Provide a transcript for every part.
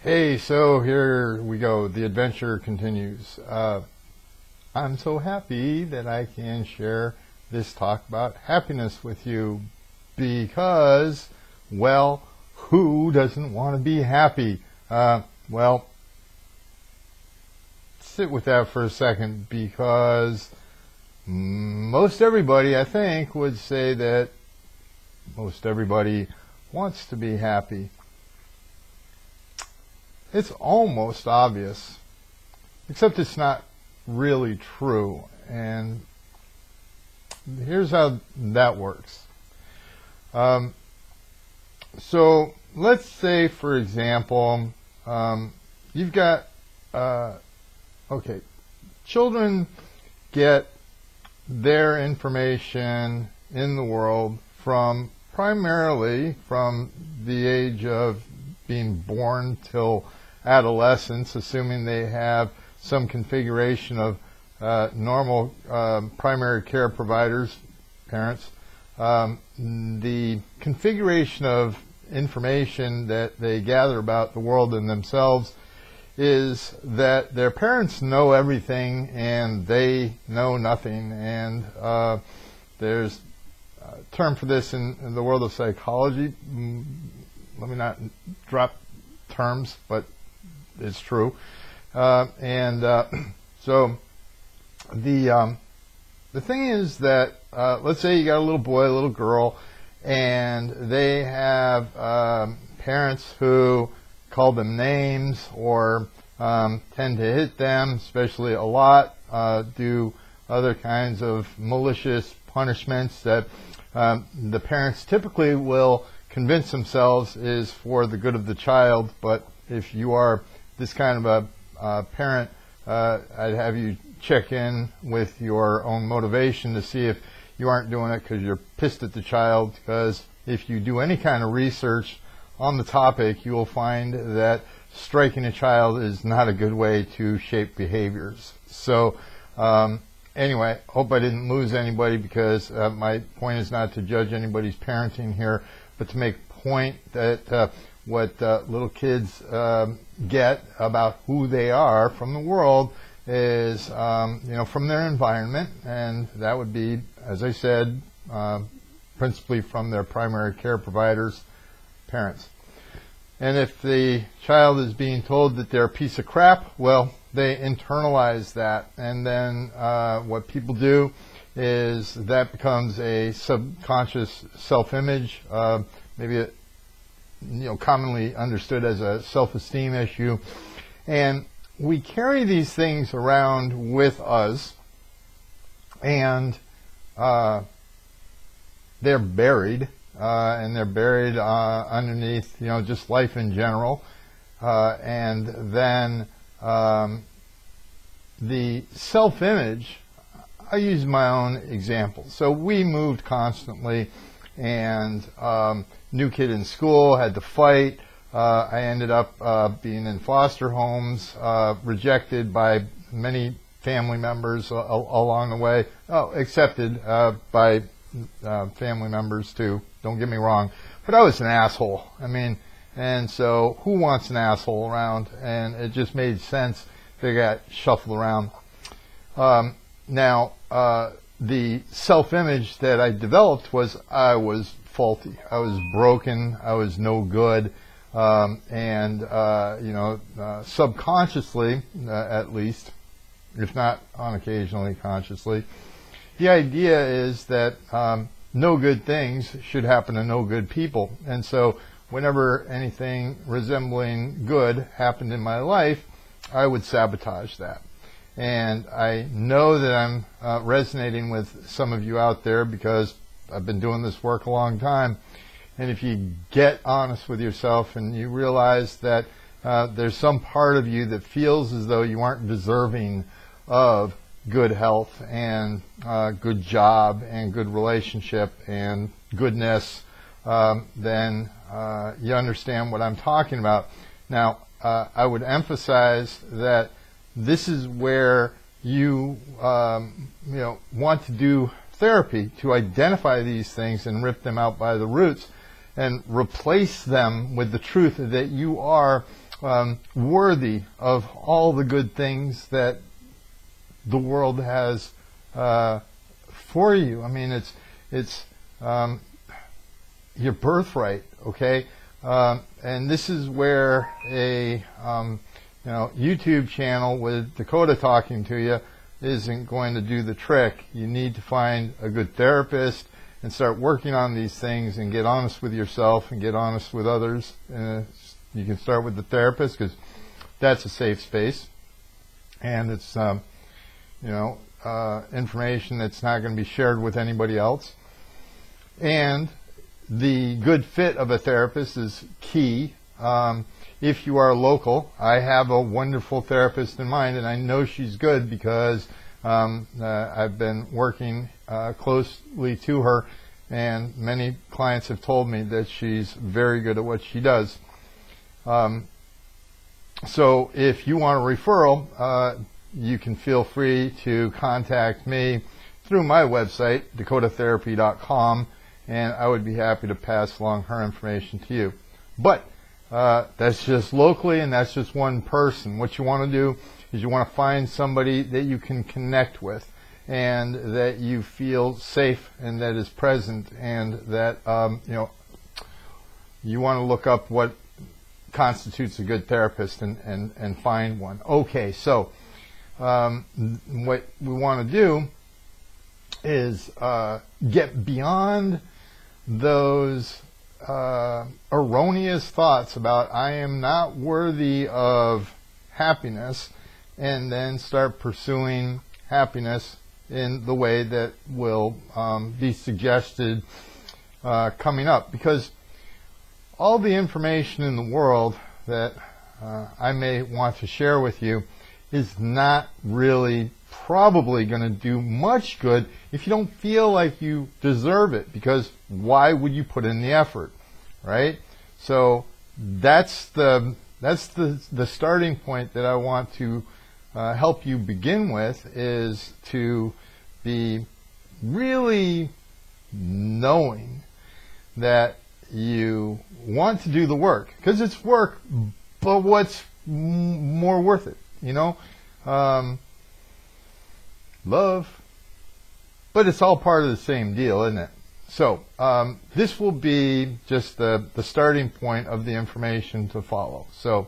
Hey, so here we go. The adventure continues. I'm so happy that I can share this talk about happiness with you because, well, who doesn't want to be happy? Well, sit with that for a second because most everybody, I think, would say that most everybody wants to be happy. It's almost obvious, except it's not really true. And here's how that works. So let's say, for example, you've got, children get their information in the world primarily from the age of being born till adolescence, assuming they have some configuration of normal primary care providers, parents. The configuration of information that they gather about the world and themselves is that their parents know everything and they know nothing. And there's a term for this in the world of psychology. Let me not drop terms, but it's true. So the thing is that let's say you got a little boy, a little girl, and they have parents who call them names or tend to hit them, especially a lot, do other kinds of malicious punishments that the parents typically will convince themselves is for the good of the child. But if you are this kind of a parent, I'd have you check in with your own motivation to see if you aren't doing it because you're pissed at the child, because if you do any kind of research on the topic, you will find that striking a child is not a good way to shape behaviors. So anyway, hope I didn't lose anybody, because my point is not to judge anybody's parenting here, but to make a point that what little kids get about who they are from the world is, from their environment, and that would be, as I said, principally from their primary care providers, parents. And if the child is being told that they're a piece of crap, well, they internalize that, and then what people do is that becomes a subconscious self-image, maybe commonly understood as a self-esteem issue, and we carry these things around with us, and they're buried, underneath, just life in general, and then the self-image. I use my own example. So we moved constantly, and new kid in school, had to fight. I ended up being in foster homes, rejected by many family members along the way. Accepted by family members too, don't get me wrong. But I was an asshole. And so who wants an asshole around? And it just made sense they got shuffled around. Now, the self-image that I developed was I was faulty. I was broken. I was no good. Subconsciously, at least, if not unoccasionally consciously, the idea is that no good things should happen to no good people. And so whenever anything resembling good happened in my life, I would sabotage that. And I know that I'm resonating with some of you out there because I've been doing this work a long time. And if you get honest with yourself and you realize that there's some part of you that feels as though you aren't deserving of good health and good job and good relationship and goodness, then you understand what I'm talking about. Now, I would emphasize that this is where you want to do therapy, to identify these things and rip them out by the roots and replace them with the truth that you are worthy of all the good things that the world has for you. I mean, it's your birthright, okay? And this is where a YouTube channel with Dakota talking to you isn't going to do the trick. You need to find a good therapist and start working on these things and get honest with yourself and get honest with others. You can start with the therapist because that's a safe space, and it's information that's not going to be shared with anybody else. And the good fit of a therapist is key. If you are local, I have a wonderful therapist in mind, and I know she's good because I've been working closely to her, and many clients have told me that she's very good at what she does. So if you want a referral, you can feel free to contact me through my website, dakotatherapy.com, and I would be happy to pass along her information to you. But that's just locally, and that's just one person. What you want to do is you want to find somebody that you can connect with and that you feel safe and that is present, and that you want to look up what constitutes a good therapist and find one. Okay, so what we want to do is get beyond those erroneous thoughts about I am not worthy of happiness, and then start pursuing happiness in the way that will be suggested coming up. Because all the information in the world that I may want to share with you is not really probably going to do much good if you don't feel like you deserve it, because why would you put in the effort, right? So that's the starting point that I want to help you begin with, is to be really knowing that you want to do the work, because it's work, but what's more worth it, love, but it's all part of the same deal, isn't it? So this will be just the starting point of the information to follow. So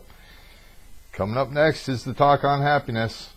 coming up next is the talk on happiness.